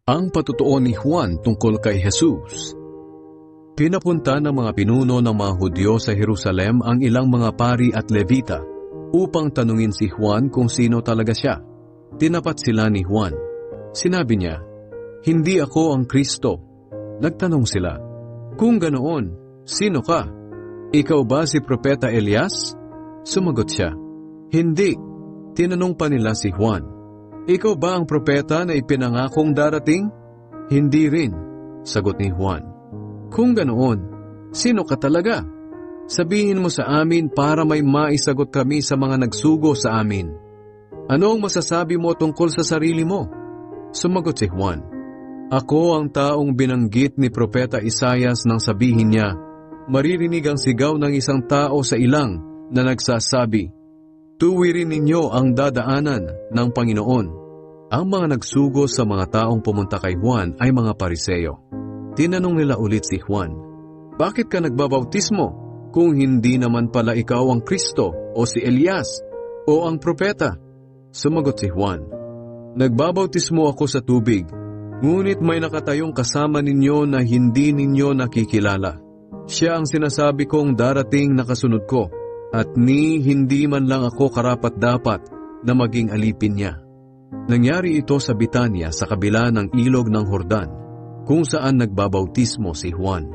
Ang patutuo ni Juan tungkol kay Jesus. Pinapunta ng mga pinuno ng mga Hudyo sa Jerusalem ang ilang mga pari at Levita upang tanungin si Juan kung sino talaga siya. Tinapat sila ni Juan. Sinabi niya, "Hindi ako ang Kristo." Nagtanong sila, "Kung ganoon, sino ka? Ikaw ba si Propeta Elias?" Sumagot siya, "Hindi." Tinanong pa nila si Juan, "Ikaw ba ang propeta na ipinangakong darating?" "Hindi rin," sagot ni Juan. "Kung ganoon, sino ka talaga? Sabihin mo sa amin para may maisagot kami sa mga nagsugo sa amin. Ano ang masasabi mo tungkol sa sarili mo?" Sumagot si Juan, "Ako ang taong binanggit ni Propeta Isaias nang sabihin niya, maririnig ang sigaw ng isang tao sa ilang na nagsasabi, tuwirin ninyo ang dadaanan ng Panginoon." Ang mga nagsugo sa mga taong pumunta kay Juan ay mga Pariseo. Tinanong nila ulit si Juan, "Bakit ka nagbabautismo kung hindi naman pala ikaw ang Kristo o si Elias o ang propeta?" Sumagot si Juan, "Nagbabautismo ako sa tubig, ngunit may nakatayong kasama ninyo na hindi ninyo nakikilala. Siya ang sinasabi kong darating na kasunod ko, at hindi man lang ako karapat-dapat na maging alipin niya." Nangyari ito sa Betania sa kabila ng ilog ng Jordan, kung saan nagbabautismo si Juan.